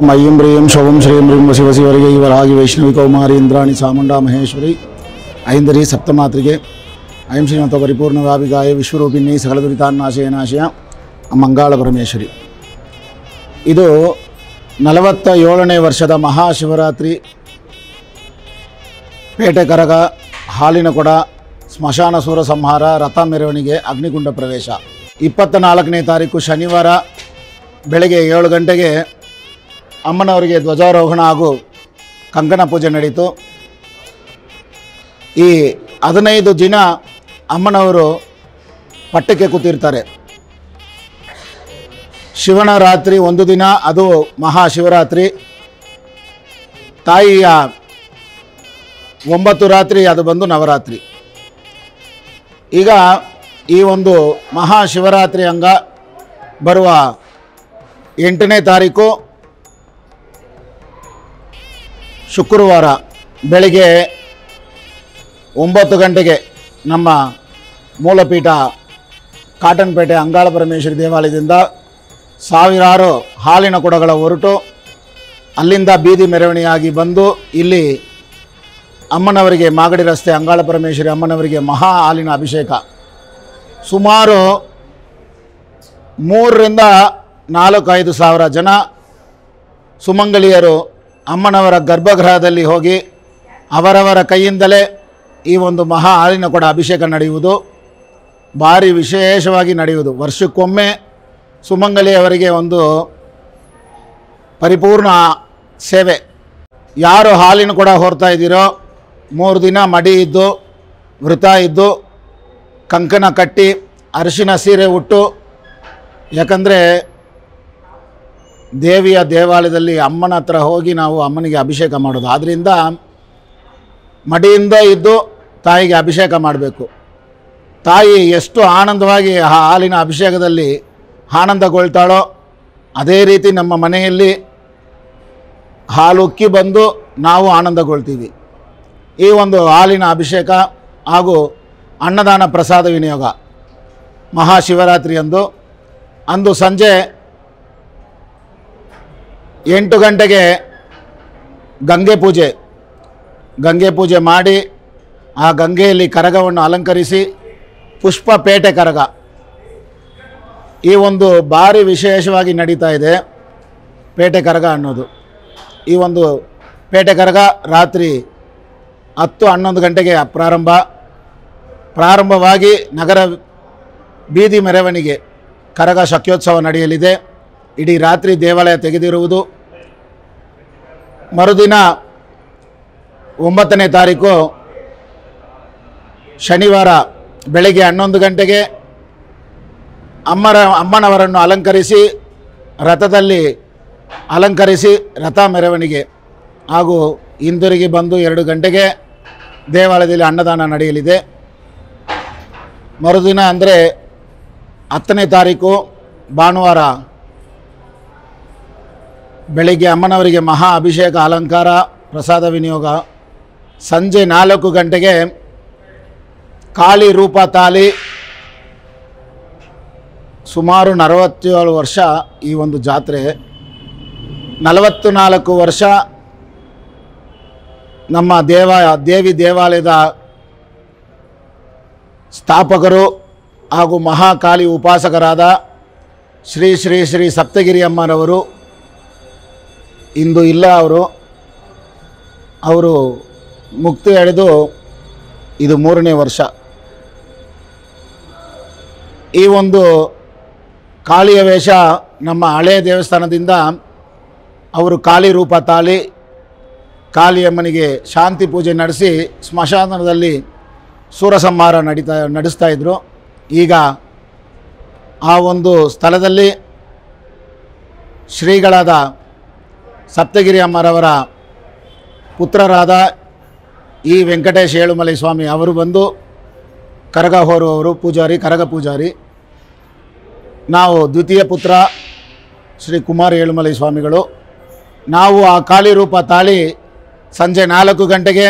मय्यं प्रियं शवं श्रीं ह्रीं वशिवशिवरिगे वरागी वैष्णवी कौमारी इंद्राणी चामुंडा महेश्वरी ऐंदरी सप्तमात्रिगे ऐं श्रीमत परिपूर्ण व्यापिकाय विश्वरूपिणी सकल दुरितान्नाशय नाशय मंगाल परमेश्वरी। ಇದು 47ನೇ ವರ್ಷದ ಮಹಾಶಿವರಾತ್ರಿ ಪೇಟೆ ಕರಗ ಹಾಲಿನ ಕೊಡ ಸ್ಮಶಾನ ಸೂರ ಸಂಹಾರ ರಥ ಮೆರವಣಿಗೆ ಅಗ್ನಿಕುಂಡ ಪ್ರವೇಶ 24ನೇ ತಾರೀಕು ಶನಿವಾರ ಬೆಳಗ್ಗೆ 7 ಗಂಟೆಗೆ ಅಮ್ಮನವರಿಗೆ ಧ್ವಜಾರೋಹಣ ಹಾಗೂ ಕಂಕಣ ಪೂಜೆ ನಡೆಯಿತು। ಈ 15 ದಿನ ಅಮ್ಮನವರು ಪಟ್ಟಕ್ಕೆ ಕೂತಿರ್ತಾರೆ। ಶಿವನ ರಾತ್ರಿ ಒಂದು ದಿನ ಅದು ಮಹಾಶಿವರಾತ್ರಿ, ತಾಯಿಯ 9 ರಾತ್ರಿ ಅದು ಬಂದು ನವರಾತ್ರಿ। ಈಗ ಈ ಒಂದು ಮಹಾಶಿವರಾತ್ರಿ ಅಂಗ ಬರುವ 8ನೇ ತಾರೀಕು ಶುಕ್ರವಾರ ಬೆಳಗ್ಗೆ 9 ಗಂಟೆಗೆ ನಮ್ಮ ಮೂಲಪೀಠ ಕಾಟನ್ಪೇಟೆ ಅಂಗಾಳ ಪರಮೇಶ್ವರಿ ದೇವಾಲಯದಿಂದ ಸಾವಿರಾರು ಹಾಲಿನ ಕೊಡಗಳ ಹೊರಟು ಅಲ್ಲಿಂದ ಬೀದಿ ಮೆರವಣಿಗೆಯಾಗಿ ಬಂದು ಇಲ್ಲಿ ಅಮ್ಮನವರಿಗೆ ಮಾಗಡಿ ರಸ್ತೆ ಅಂಗಾಳ ಪರಮೇಶ್ವರಿ ಅಮ್ಮನವರಿಗೆ ಮಹಾ ಹಾಲಿನ ಅಭಿಷೇಕ ಸುಮಾರು 3 ರಿಂದ 4-5 ಸಾವಿರ ಜನ ಸುಮಂಗಲಿಯರು ಅಮ್ಮನವರ ಗರ್ಭಗೃಹದಲ್ಲಿ ಹೋಗಿ ಅವರವರ ಕೈಯಿಂದಲೇ ಈ ಒಂದು ಮಹಾ ಹಾಲಿನ ಕೊಡ ಅಭಿಷೇಕ ನಡೆಯುವುದು ಭಾರಿ ವಿಶೇಷವಾಗಿ ನಡೆಯುವುದು। ವರ್ಷಕ್ಕೊಮ್ಮೆ ಸುಮಂಗಲಿಯವರಿಗೆ ಒಂದು ಪರಿಪೂರ್ಣ ಸೇವೆ। ಯಾರು ಹಾಲಿನ ಕೊಡ ಹೊರ್ತಾ ಇದ್ದೀರೋ 3 ದಿನ ಮಡಿ ಇದ್ದು ವೃತ ಇದ್ದು ಕಂಕಣ ಕಟ್ಟಿ ಅರಿಶಿನ ಸೀರೆ ಉಟ್ಟು, ಯಾಕಂದರೆ ದೇವಿಯ ದೇವಾಲಯದಲ್ಲಿ ಅಮ್ಮನ ಹತ್ರ ಹೋಗಿ ನಾವು ಅಮ್ಮನಿಗೆ ಅಭಿಷೇಕ ಮಾಡೋದು, ಆದ್ದರಿಂದ ಮಡಿಯಿಂದ ಇದ್ದು ತಾಯಿಗೆ ಅಭಿಷೇಕ ಮಾಡಬೇಕು। ತಾಯಿ ಎಷ್ಟು ಆನಂದವಾಗಿ ಆ ಹಾಲಿನ ಅಭಿಷೇಕದಲ್ಲಿ ಆನಂದಗೊಳ್ತಾಳೋ ಅದೇ ರೀತಿ ನಮ್ಮ ಮನೆಯಲ್ಲಿ ಹಾಲು ಉಕ್ಕಿ ಬಂದು ನಾವು ಆನಂದಗೊಳ್ತೀವಿ। ಈ ಒಂದು ಹಾಲಿನ ಅಭಿಷೇಕ ಹಾಗೂ ಅನ್ನದಾನ ಪ್ರಸಾದ ವಿನಿಯೋಗ ಮಹಾಶಿವರಾತ್ರಿಯಂದು ಅಂದು ಸಂಜೆ 8 ಗಂಟೆಗೆ ಗಂಗೆ ಪೂಜೆ ಮಾಡಿ ಆ ಗಂಗೆಯಲ್ಲಿ ಕರಗವನ್ನು ಅಲಂಕರಿಸಿ ಪುಷ್ಪ ಪೇಟೆ ಕರಗ ಈ ಒಂದು ಭಾರಿ ವಿಶೇಷವಾಗಿ ನಡೀತಾ ಇದೆ। ಪೇಟೆ ಕರಗ ಅನ್ನೋದು ಈ ಒಂದು ಪೇಟೆ ಕರಗ ರಾತ್ರಿ 10-11 ಗಂಟೆಗೆ ಪ್ರಾರಂಭವಾಗಿ ನಗರ ಬೀದಿ ಮೆರವಣಿಗೆ ಕರಗ ಶಕ್ಯೋತ್ಸವ ನಡೆಯಲಿದೆ। ಇಡೀ ರಾತ್ರಿ ದೇವಾಲಯ ತೆಗೆದಿರುವುದು। ಮರುದಿನ 9ನೇ ತಾರೀಕು ಶನಿವಾರ ಬೆಳಗ್ಗೆ 11 ಗಂಟೆಗೆ ಅಮ್ಮನವರನ್ನು ಅಲಂಕರಿಸಿ ರಥದಲ್ಲಿ ಅಲಂಕರಿಸಿ ರಥ ಮೆರವಣಿಗೆ ಹಾಗೂ ಹಿಂದಿರುಗಿ ಬಂದು 2 ಗಂಟೆಗೆ ದೇವಾಲಯದಲ್ಲಿ ಅನ್ನದಾನ ನಡೆಯಲಿದೆ। ಮರುದಿನ ಅಂದರೆ 10ನೇ ತಾರೀಕು ಭಾನುವಾರ ಬೆಳಿಗ್ಗೆ ಅಮ್ಮನವರಿಗೆ ಮಹಾ ಅಭಿಷೇಕ ಅಲಂಕಾರ ಪ್ರಸಾದ ವಿನಿಯೋಗ, ಸಂಜೆ 4 ಗಂಟೆಗೆ ಕಾಳಿ ರೂಪ ತಾಲಿ। ಸುಮಾರು 47 ವರ್ಷ ಈ ಒಂದು ಜಾತ್ರೆ, 44 ವರ್ಷ ನಮ್ಮ ದೇವಿ ದೇವಾಲಯದ ಸ್ಥಾಪಕರು ಹಾಗೂ ಮಹಾಕಾಳಿ ಉಪಾಸಕರಾದ ಶ್ರೀ ಶ್ರೀ ಶ್ರೀ ಸಪ್ತಗಿರಿ ಅಮ್ಮನವರು ಇಂದು ಇಲ್ಲ, ಅವರು ಮುಕ್ತಿ ಎಳೆದು ಇದು 3ನೇ ವರ್ಷ। ಈ ಒಂದು ಕಾಳಿಯ ವೇಷ ನಮ್ಮ ಹಳೆಯ ದೇವಸ್ಥಾನದಿಂದ ಅವರು ಕಾಳಿ ರೂಪ ತಾಳಿ ಕಾಳಿಯಮ್ಮನಿಗೆ ಶಾಂತಿ ಪೂಜೆ ನಡೆಸಿ ಸ್ಮಶಾನದಲ್ಲಿ ಸೂರಸಂಹಾರ ನಡೆಸ್ತಾ ಇದ್ದರು। ಈಗ ಆ ಒಂದು ಸ್ಥಳದಲ್ಲಿ ಶ್ರೀಗಳಾದ ಸಪ್ತಗಿರಿ ಅಮ್ಮರವರ ಪುತ್ರರಾದ ಈ ವೆಂಕಟೇಶ ಏಳುಮಲೈ ಸ್ವಾಮಿ ಅವರು ಬಂದು ಕರಗ ಹೊರುವವರು ಕರಗ ಪೂಜಾರಿ। ನಾವು ದ್ವಿತೀಯ ಪುತ್ರ ಶ್ರೀ ಕುಮಾರ ಏಳುಮಲೈ ಸ್ವಾಮಿಗಳು। ನಾವು ಆ ಕಾಳಿ ರೂಪ ತಾಳಿ ಸಂಜೆ 4 ಗಂಟೆಗೆ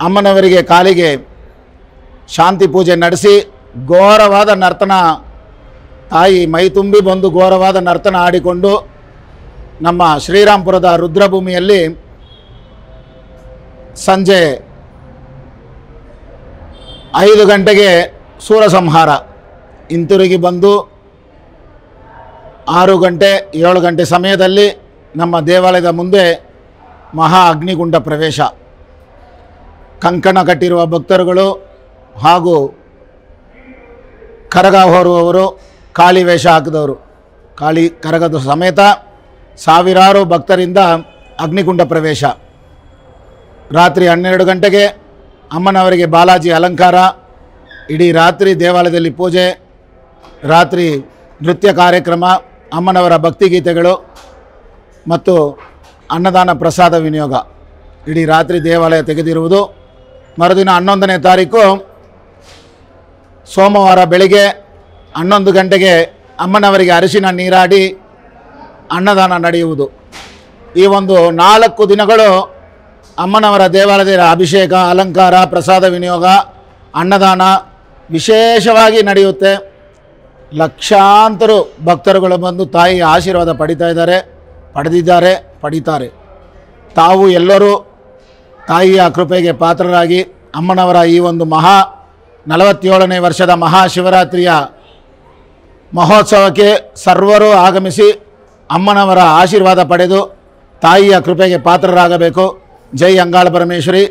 ಅಮ್ಮನವರಿಗೆ ಕಾಲಿಗೆ ಶಾಂತಿ ಪೂಜೆ ನಡೆಸಿ ಘೋರವಾದ ನರ್ತನ, ತಾಯಿ ಮೈ ತುಂಬಿ ಬಂದು ಘೋರವಾದ ನರ್ತನ ಆಡಿಕೊಂಡು ನಮ್ಮ ಶ್ರೀರಾಂಪುರದ ರುದ್ರಭೂಮಿಯಲ್ಲಿ ಸಂಜೆ 5 ಗಂಟೆಗೆ ಸೂರಸಂಹಾರ, ಹಿಂತಿರುಗಿ ಬಂದು 6 ಗಂಟೆ 7 ಗಂಟೆ ಸಮಯದಲ್ಲಿ ನಮ್ಮ ದೇವಾಲಯದ ಮುಂದೆ ಮಹಾ ಅಗ್ನಿಗುಂಡ ಪ್ರವೇಶ. ಕಂಕಣ ಕಟ್ಟಿರುವ ಭಕ್ತರುಗಳು ಹಾಗೂ ಕರಗ ಹೊರುವವರು, ಕಾಳಿ ವೇಷ ಹಾಕಿದವರು, ಕಾಳಿ ಕರಗದ ಸಮೇತ ಸಾವಿರಾರು ಭಕ್ತರಿಂದ ಅಗ್ನಿಗುಂಡ ಪ್ರವೇಶ. ರಾತ್ರಿ 12 ಗಂಟೆಗೆ ಅಮ್ಮನವರಿಗೆ ಬಾಲಾಜಿ ಅಲಂಕಾರ, ಇಡೀ ರಾತ್ರಿ ದೇವಾಲಯದಲ್ಲಿ ಪೂಜೆ, ರಾತ್ರಿ ನೃತ್ಯ ಕಾರ್ಯಕ್ರಮ, ಅಮ್ಮನವರ ಭಕ್ತಿಗೀತೆಗಳು ಮತ್ತು ಅನ್ನದಾನ ಪ್ರಸಾದ ವಿನಿಯೋಗ. ಇಡೀ ರಾತ್ರಿ ದೇವಾಲಯ ತೆಗೆದಿರುವುದು. ಮರುದಿನ 11ನೇ ತಾರೀಕು ಸೋಮವಾರ ಬೆಳಿಗ್ಗೆ 11 ಗಂಟೆಗೆ ಅಮ್ಮನವರಿಗೆ ಅರಿಶಿನ ನೀರಾಡಿ ಅನ್ನದಾನ ನಡೆಯುವುದು. ಈ ಒಂದು 4 ದಿನಗಳು ಅಮ್ಮನವರ ದೇವಾಲಯದ ಅಭಿಷೇಕ, ಅಲಂಕಾರ, ಪ್ರಸಾದ ವಿನಿಯೋಗ, ಅನ್ನದಾನ ವಿಶೇಷವಾಗಿ ನಡೆಯುತ್ತೆ. ಲಕ್ಷಾಂತರ ಭಕ್ತರುಗಳು ಬಂದು ತಾಯಿಯ ಆಶೀರ್ವಾದ ಪಡೆದಿದ್ದಾರೆ, ಪಡೀತಾರೆ. ತಾವು ಎಲ್ಲರೂ ತಾಯಿಯ ಕೃಪೆಗೆ ಪಾತ್ರರಾಗಿ ಅಮ್ಮನವರ ಈ ಒಂದು 47ನೇ ವರ್ಷದ ಮಹಾಶಿವರಾತ್ರಿಯ ಮಹೋತ್ಸವಕ್ಕೆ ಸರ್ವರೂ ಆಗಮಿಸಿ ಅಮ್ಮನವರ ಆಶೀರ್ವಾದ ಪಡೆದು ತಾಯಿಯ ಕೃಪೆಗೆ ಪಾತ್ರರಾಗಬೇಕು. ಜೈ ಅಂಗಾಳ ಪರಮೇಶ್ವರಿ,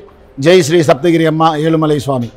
ಜೈ ಶ್ರೀ ಸಪ್ತಗಿರಿ ಅಮ್ಮ ಏಳುಮಲೈ ಸ್ವಾಮಿ.